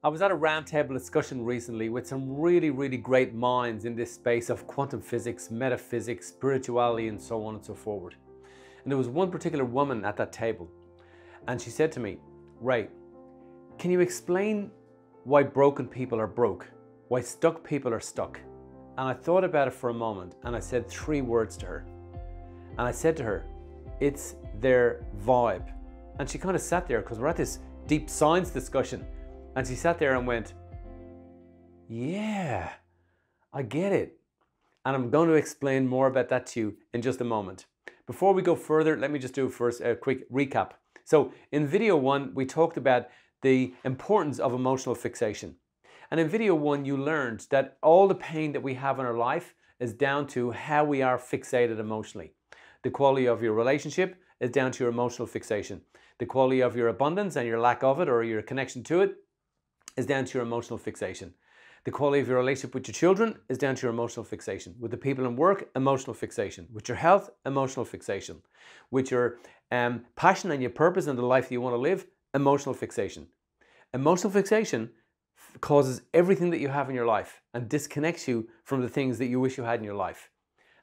I was at a roundtable discussion recently with some really great minds in this space of quantum physics, metaphysics, spirituality, and so on and so forward. And there was one particular woman at that table, and she said to me, "Ray, can you explain why broken people are broke? Why stuck people are stuck?" And I thought about it for a moment, and I said 3 words to her. And I said to her, "It's their vibe." And she kind of sat there, because we're at this deep science discussion. And she sat there and went, "Yeah, I get it." And I'm going to explain more about that to you in just a moment. Before we go further, let me just do first a quick recap. So in video 1, we talked about the importance of emotional fixation. And in video 1, you learned that all the pain that we have in our life is down to how we are fixated emotionally. The quality of your relationship is down to your emotional fixation. The quality of your abundance and your lack of it, or your connection to it, is down to your emotional fixation. The quality of your relationship with your children is down to your emotional fixation. With the people in work, emotional fixation. With your health, emotional fixation. With your passion and your purpose and the life that you want to live, emotional fixation. Emotional fixation causes everything that you have in your life and disconnects you from the things that you wish you had in your life.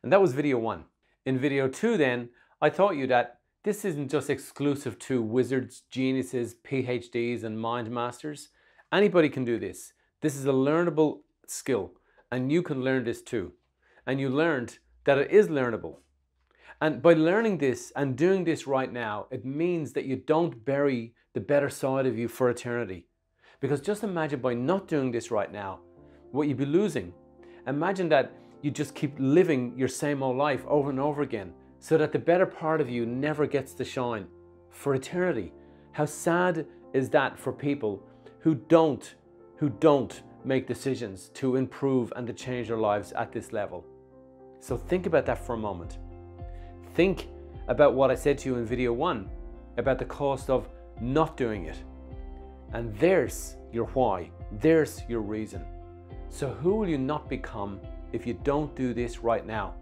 And that was video 1. In video 2 then, I taught you that this isn't just exclusive to wizards, geniuses, PhDs and mind masters. Anybody can do this. This is a learnable skill, and you can learn this too. And you learned that it is learnable. And by learning this and doing this right now, it means that you don't bury the better side of you for eternity. Because just imagine, by not doing this right now, what you'd be losing. Imagine that you just keep living your same old life over and over again, so that the better part of you never gets to shine for eternity. How sad is that for people who don't make decisions to improve and to change their lives at this level? So think about that for a moment. Think about what I said to you in video 1 about the cost of not doing it. And there's your why, there's your reason. So who will you not become if you don't do this right now?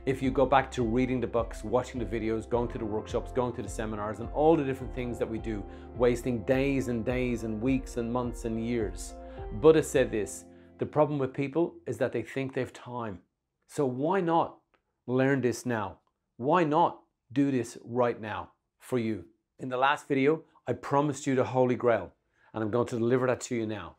If you go back to reading the books, watching the videos, going to the workshops, going to the seminars, and all the different things that we do, wasting days and days and weeks and months and years. Buddha said this: the problem with people is that they think they've time. So why not learn this now? Why not do this right now for you? In the last video, I promised you the Holy Grail, and I'm going to deliver that to you now.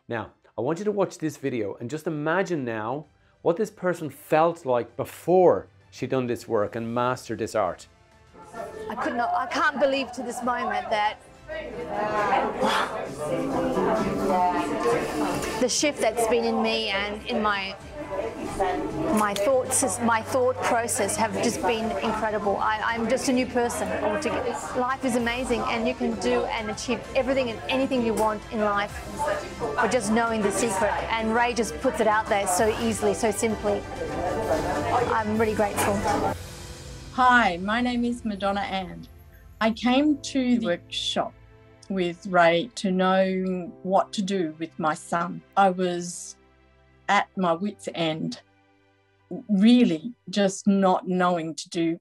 Now, I want you to watch this video and just imagine now what this person felt like before she'd done this work and mastered this art. I can't believe to this moment that the shift that's been in me and in my thought process have just been incredible. I'm just a new person altogether. Life is amazing, and you can do and achieve everything and anything you want in life by just knowing the secret. And Ray just puts it out there so easily, so simply. I'm really grateful. Hi, my name is Madonna Ann. I came to the workshop with Ray to know what to do with my son. I was at my wit's end, really just not knowing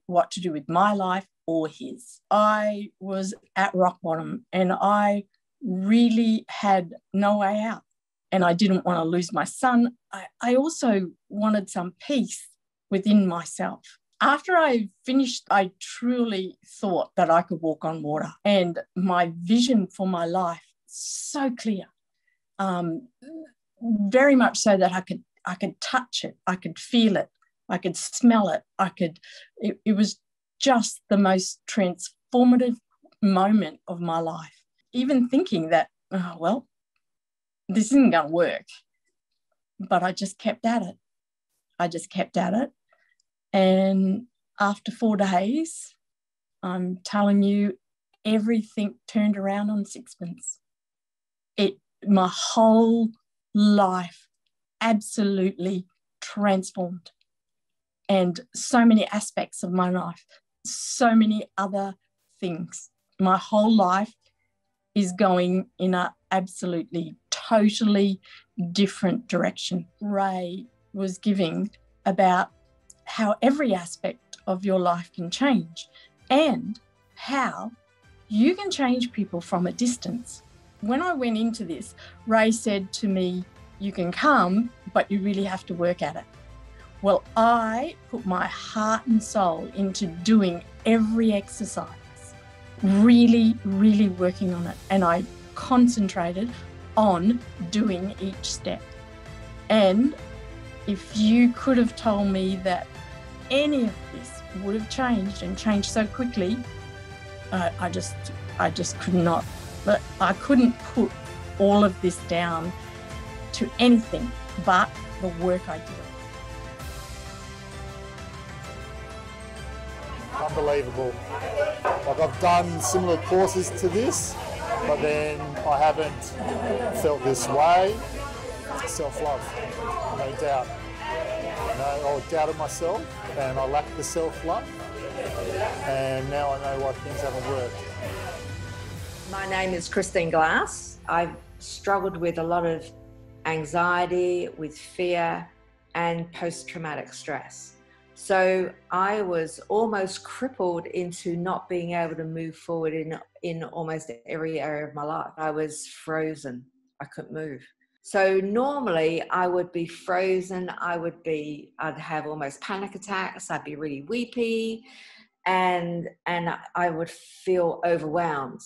what to do with my life or his. I was at rock bottom, and I really had no way out. And I didn't want to lose my son. I also wanted some peace within myself. After I finished, I truly thought that I could walk on water, and my vision for my life so clear. Very much so that I could touch it, I could feel it, I could smell it, it was just the most transformative moment of my life. Even thinking that, oh, well, this isn't going to work, but I just kept at it. And after 4 days, I'm telling you, everything turned around on sixpence. My whole life absolutely transformed, and so many aspects of my life, so many other things. My whole life is going in a absolutely, totally different direction. Ray was giving about how every aspect of your life can change, and how you can change people from a distance. when I went into this, Ray said to me, you can come, but you really have to work at it. Well, I put my heart and soul into doing every exercise, really, really working on it. And I concentrated on doing each step. And if you could have told me that any of this would have changed and changed so quickly, I just could not. But I couldn't put all of this down to anything but the work I did. Unbelievable. Like, I've done similar courses to this, but then I haven't felt this way. Self-love, no doubt. I doubted myself and I lacked the self-love, and now I know why things haven't worked. My name is Christine Glass. I've struggled with a lot of anxiety, with fear and post-traumatic stress. So I was almost crippled into not being able to move forward in almost every area of my life. I was frozen. I couldn't move. So normally I would be frozen. I'd have almost panic attacks. I'd be really weepy and I would feel overwhelmed.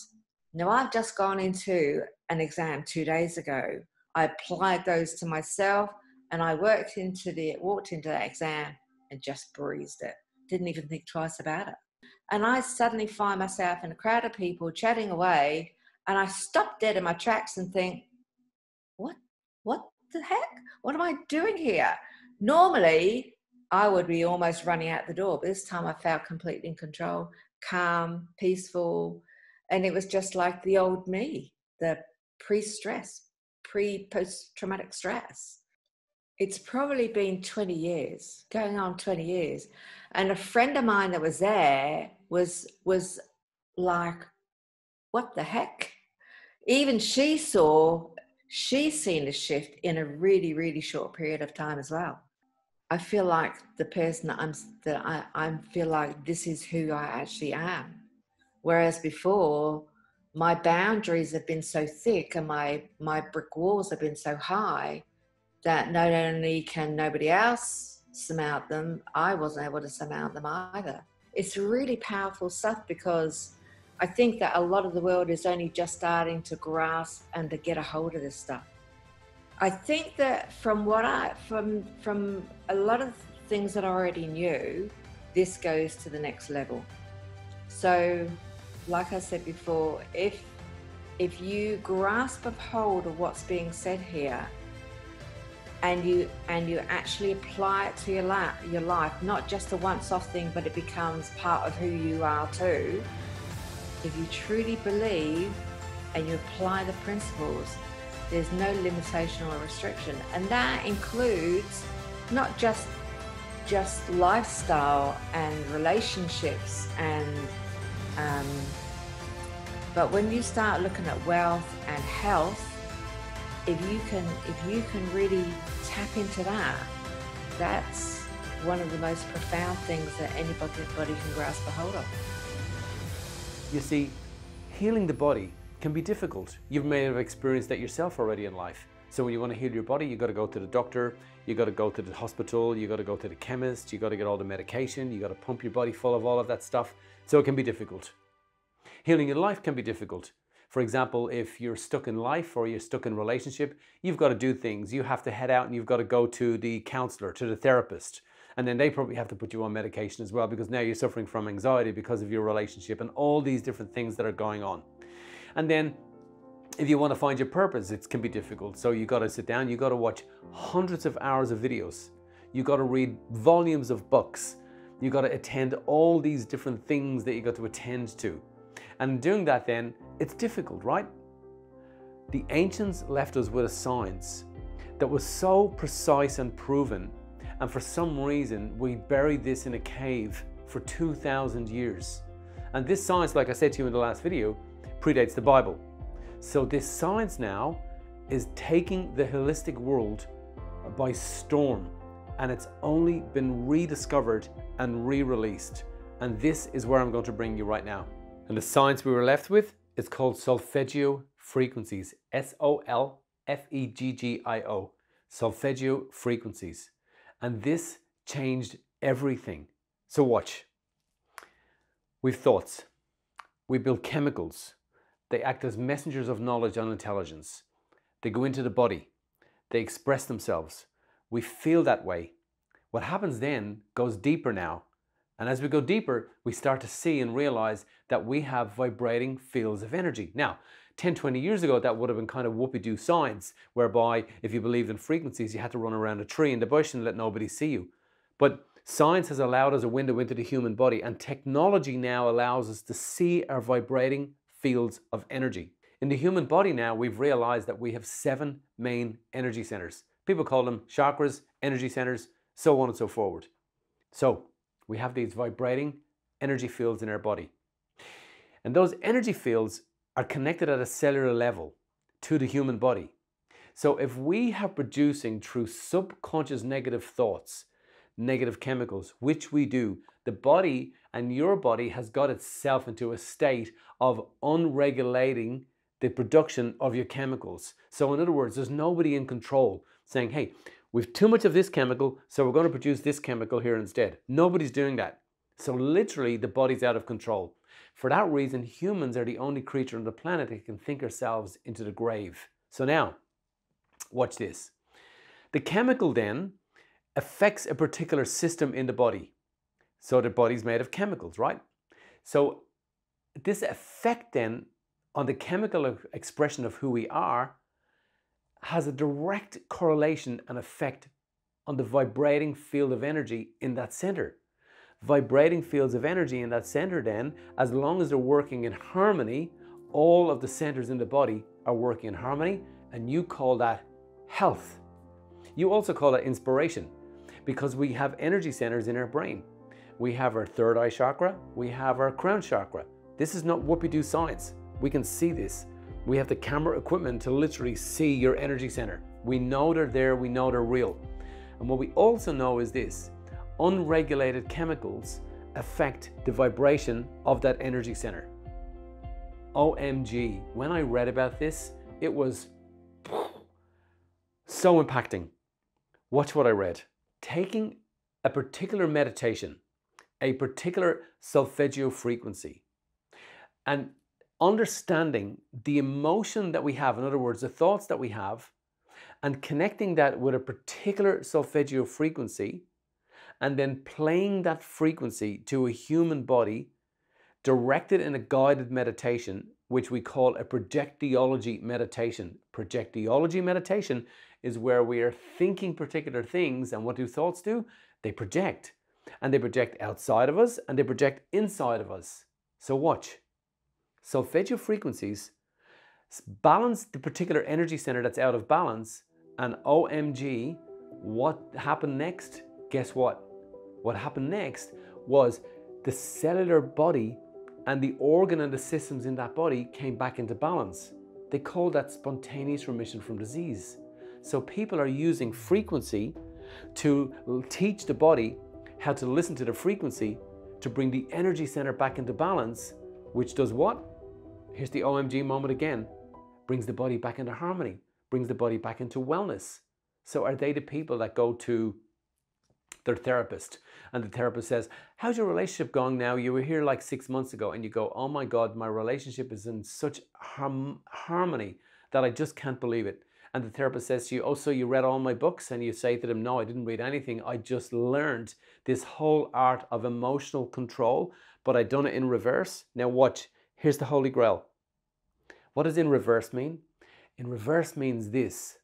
Now, I've just gone into an exam 2 days ago. I applied those to myself and I walked into that exam and just breezed it. Didn't even think twice about it. And I suddenly find myself in a crowd of people chatting away, and I stop dead in my tracks and think, what the heck? What am I doing here? Normally, I would be almost running out the door, but this time I felt completely in control, calm, peaceful, and it was just like the old me, the post-traumatic stress. It's probably been 20 years, going on 20 years. And a friend of mine that was there was like, what the heck? Even she's seen a shift in a really, really short period of time as well. I feel like the person I feel like this is who I actually am. Whereas before, my boundaries have been so thick and my brick walls have been so high that not only can nobody else surmount them, I wasn't able to surmount them either. It's really powerful stuff, because I think that a lot of the world is only just starting to grasp and to get a hold of this stuff. I think that from a lot of things that I already knew, this goes to the next level. So, like I said before, if you grasp a hold of what's being said here, and you actually apply it to your life, not just a once-off thing, but it becomes part of who you are too. If you truly believe and you apply the principles, there's no limitation or restriction. And that includes not just lifestyle and relationships but when you start looking at wealth and health, if you can really tap into that, that's one of the most profound things that anybody can grasp a hold of. You see, healing the body can be difficult. You may have experienced that yourself already in life. So when you want to heal your body, you got to go to the doctor, you got to go to the hospital, you got to go to the chemist, you got to get all the medication, you got to pump your body full of all of that stuff. So it can be difficult. Healing in life can be difficult. For example, if you're stuck in life or you're stuck in a relationship, you've got to do things. You have to head out and you've got to go to the counselor, to the therapist. And then they probably have to put you on medication as well, because now you're suffering from anxiety because of your relationship and all these different things that are going on. And then if you want to find your purpose, it can be difficult. So you got to sit down, you got to watch hundreds of hours of videos. You got to read volumes of books. You got to attend all these different things that you got to attend to. And doing that then, it's difficult, right? The ancients left us with a science that was so precise and proven, and for some reason we buried this in a cave for 2,000 years. And this science, like I said to you in the last video, predates the Bible. So this science now is taking the holistic world by storm, and it's only been rediscovered and re-released. And this is where I'm going to bring you right now. And the science we were left with is called solfeggio frequencies, Solfeggio, solfeggio frequencies. And this changed everything. So watch. We've thoughts. We build chemicals. They act as messengers of knowledge and intelligence. They go into the body. They express themselves. We feel that way. What happens then goes deeper now. And as we go deeper, we start to see and realize that we have vibrating fields of energy. Now, 10, 20 years ago, that would have been kind of whoopee-doo science, whereby if you believed in frequencies, you had to run around a tree in the bush and let nobody see you. But science has allowed us a window into the human body, and technology now allows us to see our vibrating fields of energy. In the human body now, we've realized that we have 7 main energy centers. People call them chakras, energy centers, so on and so forward. So we have these vibrating energy fields in our body. And those energy fields are connected at a cellular level to the human body. So if we are producing through subconscious negative thoughts, negative chemicals, which we do, the body and your body has got itself into a state of unregulating the production of your chemicals. So in other words, there's nobody in control saying, hey, we've too much of this chemical, so we're going to produce this chemical here instead. Nobody's doing that. So literally the body's out of control. For that reason, humans are the only creature on the planet that can think ourselves into the grave. So now, watch this. The chemical then affects a particular system in the body. So the body's made of chemicals, right? So this effect then on the chemical expression of who we are has a direct correlation and effect on the vibrating field of energy in that center. Vibrating fields of energy in that center then, as long as they're working in harmony, all of the centers in the body are working in harmony, and you call that health. You also call that inspiration, because we have energy centers in our brain. We have our third eye chakra, we have our crown chakra. This is not whoopee-doo science. We can see this. We have the camera equipment to literally see your energy center. We know they're there, we know they're real. And what we also know is this: unregulated chemicals affect the vibration of that energy center. OMG, when I read about this, it was so impacting. Watch what I read. Taking a particular meditation, a particular solfeggio frequency, and understanding the emotion that we have, in other words, the thoughts that we have, and connecting that with a particular solfeggio frequency, and then playing that frequency to a human body, directed in a guided meditation, which we call a projectiology meditation. Projectiology meditation is where we are thinking particular things, and what do thoughts do? They project. And they project outside of us, and they project inside of us. So watch. Solfeggio frequencies balance the particular energy center that's out of balance, and OMG, what happened next? Guess what? What happened next was the cellular body and the organ and the systems in that body came back into balance. They call that spontaneous remission from disease. So people are using frequency to teach the body how to listen to the frequency to bring the energy center back into balance, which does what? Here's the OMG moment again. Brings the body back into harmony, brings the body back into wellness. So are they the people that go to their therapist and the therapist says, how's your relationship going now? You were here like 6 months ago, and you go, oh my God, my relationship is in such harmony that I just can't believe it. And the therapist says to you, oh, so you read all my books? And you say to them, no, I didn't read anything. I just learned this whole art of emotional control, but I done it in reverse. Now watch, here's the Holy Grail. What does in reverse mean? In reverse means this.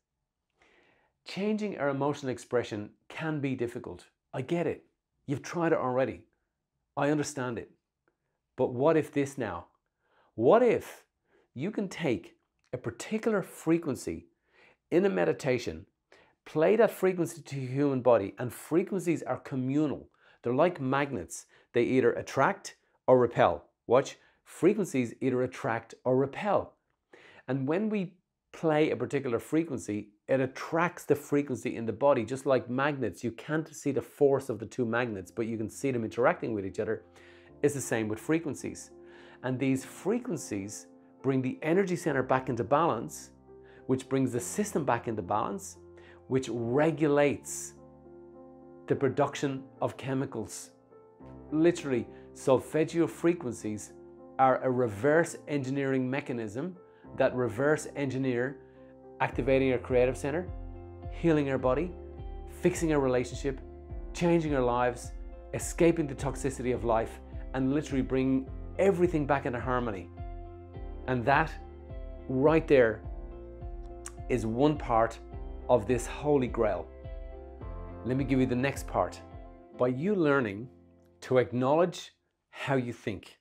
Changing our emotional expression can be difficult. I get it. You've tried it already. I understand it. But what if this now? What if you can take a particular frequency in a meditation, play that frequency to your human body, and frequencies are communal. They're like magnets. They either attract or repel. Watch, frequencies either attract or repel. And when we play a particular frequency, it attracts the frequency in the body, just like magnets. You can't see the force of the two magnets, but you can see them interacting with each other. It's the same with frequencies. And these frequencies bring the energy center back into balance, which brings the system back into balance, which regulates the production of chemicals. Literally, solfeggio frequencies are a reverse engineering mechanism that reverse engineer activating our creative center, healing our body, fixing our relationship, changing our lives, escaping the toxicity of life, and literally bring everything back into harmony. And that right there is one part of this holy grail. Let me give you the next part. By you learning to acknowledge how you think,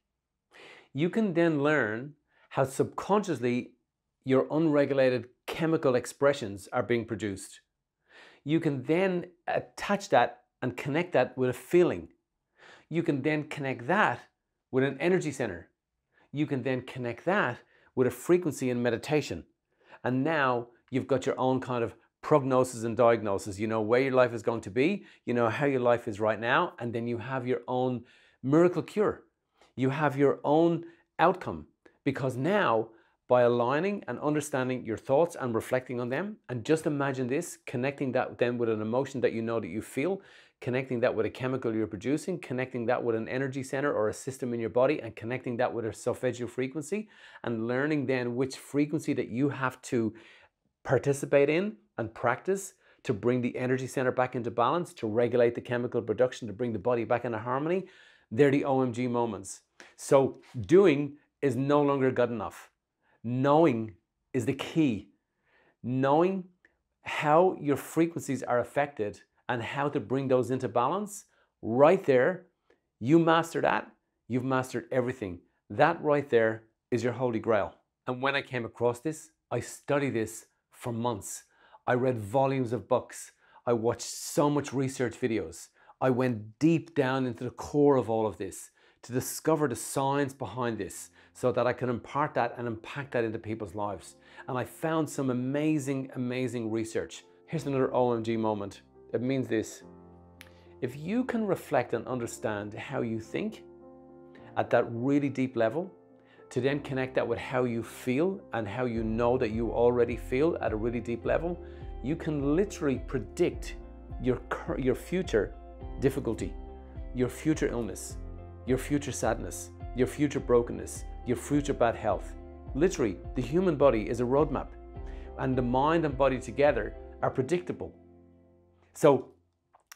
you can then learn how subconsciously your unregulated chemical expressions are being produced. You can then attach that and connect that with a feeling. You can then connect that with an energy center. You can then connect that with a frequency in meditation. And now you've got your own kind of prognosis and diagnosis. You know where your life is going to be, you know how your life is right now, and then you have your own miracle cure. You have your own outcome, because now by aligning and understanding your thoughts and reflecting on them, and just imagine this, connecting that then with an emotion that you know that you feel, connecting that with a chemical you're producing, connecting that with an energy center or a system in your body, and connecting that with a solfeggio frequency, and learning then which frequency that you have to participate in and practice to bring the energy center back into balance, to regulate the chemical production, to bring the body back into harmony. They're the OMG moments. So doing is no longer good enough. Knowing is the key. Knowing how your frequencies are affected and how to bring those into balance, right there, you master that, you've mastered everything. That right there is your holy grail. And when I came across this, I studied this for months. I read volumes of books. I watched so much research videos. I went deep down into the core of all of this to discover the science behind this so that I can impart that and impact that into people's lives. And I found some amazing, amazing research. Here's another OMG moment. It means this: if you can reflect and understand how you think at that really deep level, to then connect that with how you feel and how you know that you already feel at a really deep level, you can literally predict your future difficulty, your future illness, your future sadness, your future brokenness, your future bad health. Literally, the human body is a roadmap, and the mind and body together are predictable. So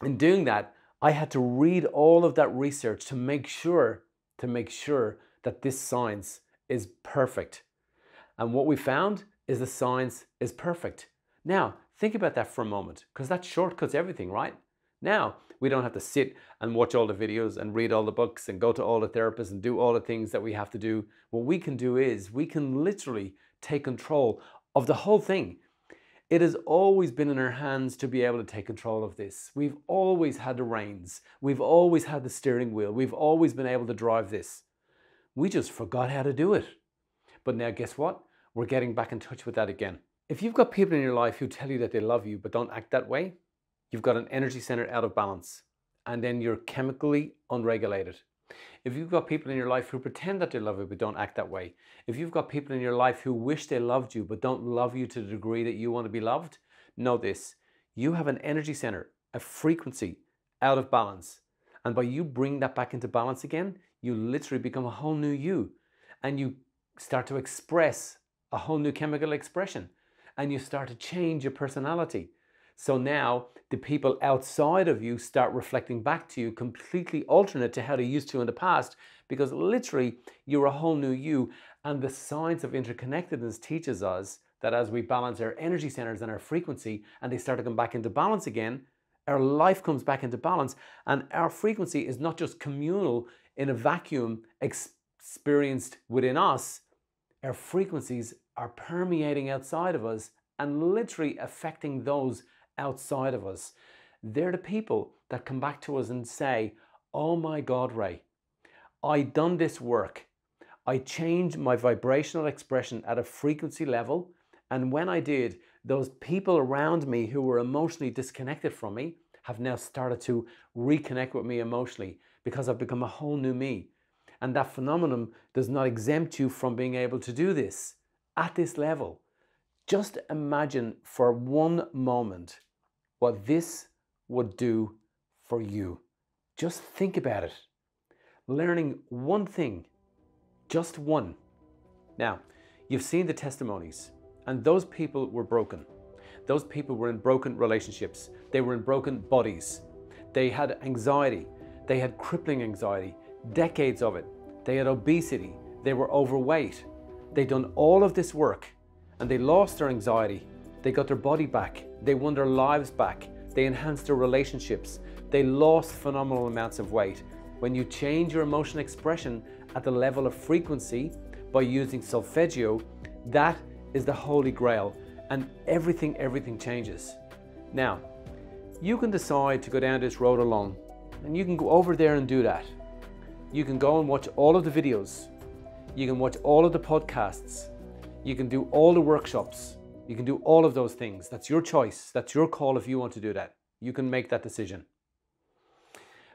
in doing that, I had to read all of that research to make sure that this science is perfect. And what we found is the science is perfect. Now, think about that for a moment, because that shortcuts everything, right? Now, we don't have to sit and watch all the videos and read all the books and go to all the therapists and do all the things that we have to do. What we can do is we can literally take control of the whole thing. It has always been in our hands to be able to take control of this. We've always had the reins. We've always had the steering wheel. We've always been able to drive this. We just forgot how to do it. But now guess what? We're getting back in touch with that again. If you've got people in your life who tell you that they love you but don't act that way, you've got an energy center out of balance, and then you're chemically unregulated. If you've got people in your life who pretend that they love you but don't act that way, if you've got people in your life who wish they loved you but don't love you to the degree that you want to be loved, know this: you have an energy center, a frequency out of balance. And by you bring that back into balance again, you literally become a whole new you, and you start to express a whole new chemical expression, and you start to change your personality. So now the people outside of you start reflecting back to you completely alternate to how they used to in the past, because literally you're a whole new you. And the science of interconnectedness teaches us that as we balance our energy centers and our frequency, and they start to come back into balance again, our life comes back into balance, and our frequency is not just communal in a vacuum experienced within us. Our frequencies are permeating outside of us and literally affecting those outside of us. They're the people that come back to us and say, oh my God, Ray, I done this work. I changed my vibrational expression at a frequency level. And when I did, those people around me who were emotionally disconnected from me have now started to reconnect with me emotionally, because I've become a whole new me. And that phenomenon does not exempt you from being able to do this at this level. Just imagine for one moment what this would do for you. Just think about it. Learning one thing, just one. Now, you've seen the testimonies, and those people were broken. Those people were in broken relationships. They were in broken bodies. They had anxiety. They had crippling anxiety, decades of it. They had obesity. They were overweight. They'd done all of this work and they lost their anxiety. They got their body back. They won their lives back. They enhanced their relationships. They lost phenomenal amounts of weight. When you change your emotional expression at the level of frequency by using solfeggio, that is the holy grail, and everything changes. Now, you can decide to go down this road alone, and you can go over there and do that. You can go and watch all of the videos. You can watch all of the podcasts. You can do all the workshops. You can do all of those things. That's your choice. That's your call if you want to do that. You can make that decision.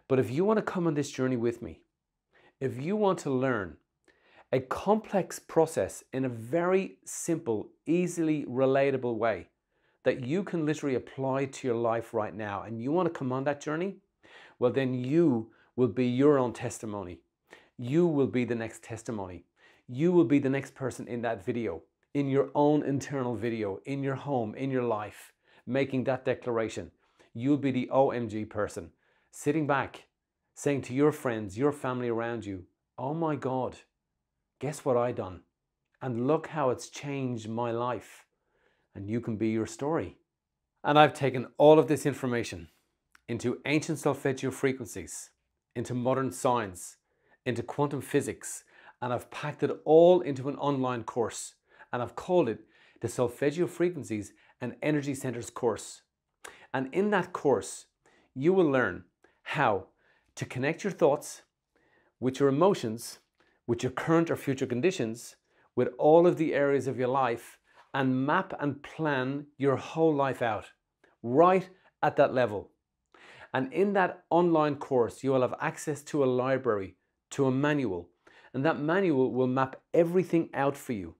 But if you want to come on this journey with me, if you want to learn a complex process in a very simple, easily relatable way that you can literally apply to your life right now, and you want to come on that journey, well, then you will be your own testimony. You will be the next testimony. You will be the next person in that video, in your own internal video, in your home, in your life, making that declaration. You'll be the OMG person, sitting back, saying to your friends, your family around you, oh my God, guess what I done? And look how it's changed my life. And you can be your story. And I've taken all of this information into ancient solfeggio frequencies, into modern science, into quantum physics, and I've packed it all into an online course. And I've called it the Solfeggio Frequencies and Energy Centers course. And in that course, you will learn how to connect your thoughts with your emotions, with your current or future conditions, with all of the areas of your life, and map and plan your whole life out, right at that level. And in that online course, you will have access to a library, to a manual, and that manual will map everything out for you.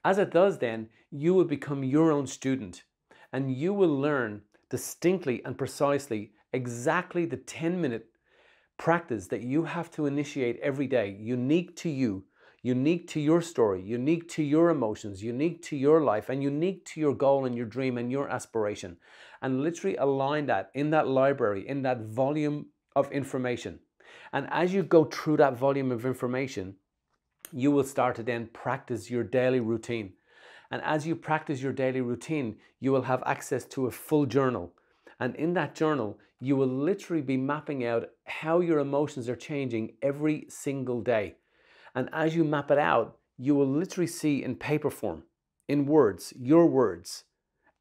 As it does then, you will become your own student, and you will learn distinctly and precisely exactly the 10-minute practice that you have to initiate every day, unique to you, unique to your story, unique to your emotions, unique to your life, and unique to your goal and your dream and your aspiration. And literally align that in that library, in that volume of information. And as you go through that volume of information, you will start to then practice your daily routine. And as you practice your daily routine, you will have access to a full journal. And in that journal, you will literally be mapping out how your emotions are changing every single day. And as you map it out, you will literally see in paper form, in words, your words,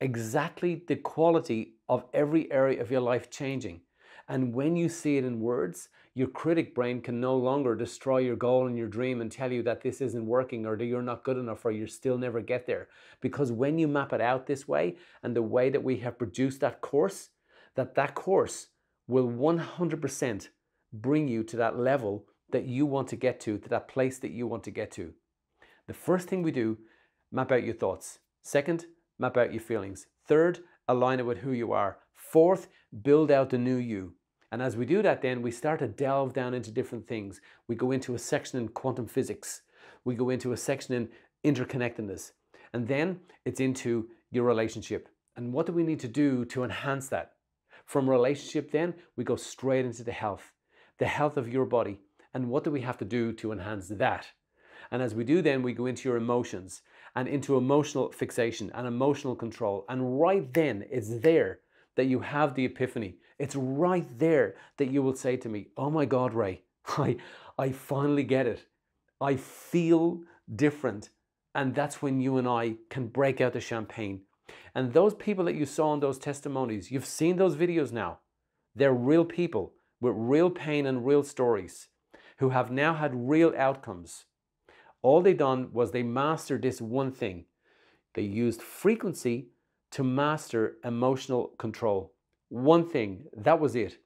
exactly the quality of every area of your life changing. And when you see it in words, your critic brain can no longer destroy your goal and your dream and tell you that this isn't working or that you're not good enough or you'll still never get there. Because when you map it out this way, and the way that we have produced that course course will 100% bring you to that level that you want to get to that place that you want to get to. The first thing we do, map out your thoughts. Second, map out your feelings. Third, align it with who you are. Fourth, build out the new you. And as we do that, then we start to delve down into different things. We go into a section in quantum physics. We go into a section in interconnectedness. And then it's into your relationship. And what do we need to do to enhance that? From relationship, then we go straight into the health of your body. And what do we have to do to enhance that? And as we do, then we go into your emotions and into emotional fixation and emotional control. And right then it's there that you have the epiphany. It's right there that you will say to me, oh my God, Ray, I finally get it. I feel different. And that's when you and I can break out the champagne. And those people that you saw in those testimonies, you've seen those videos now. They're real people with real pain and real stories who have now had real outcomes. All they done was they mastered this one thing. They used frequency to master emotional control. One thing, that was it.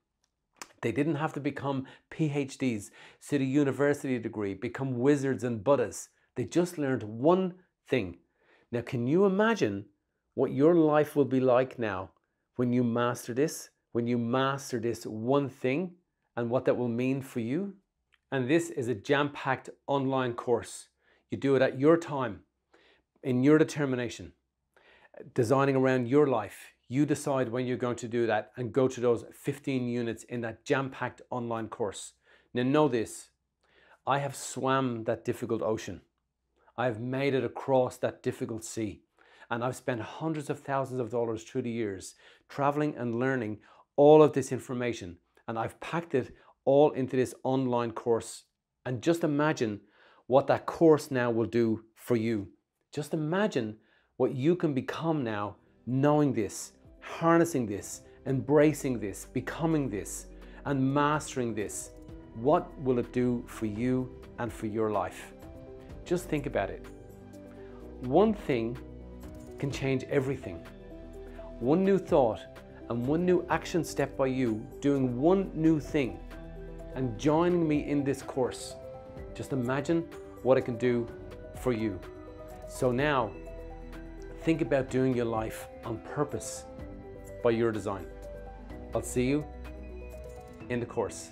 They didn't have to become PhDs, sit a university degree, become wizards and Buddhas. They just learned one thing. Now, can you imagine what your life will be like now when you master this? When you master this one thing and what that will mean for you? And this is a jam-packed online course. You do it at your time, in your determination, designing around your life. You decide when you're going to do that and go to those 15 units in that jam-packed online course. Now know this, I have swam that difficult ocean. I've made it across that difficult sea. And I've spent hundreds of thousands of dollars through the years traveling and learning all of this information. And I've packed it all into this online course. And just imagine what that course now will do for you. Just imagine what you can become now, knowing this, harnessing this, embracing this, becoming this, and mastering this. What will it do for you and for your life? Just think about it. One thing can change everything. One new thought and one new action step by you doing one new thing and joining me in this course. Just imagine what it can do for you. So now, think about doing your life on purpose by your design. I'll see you in the course.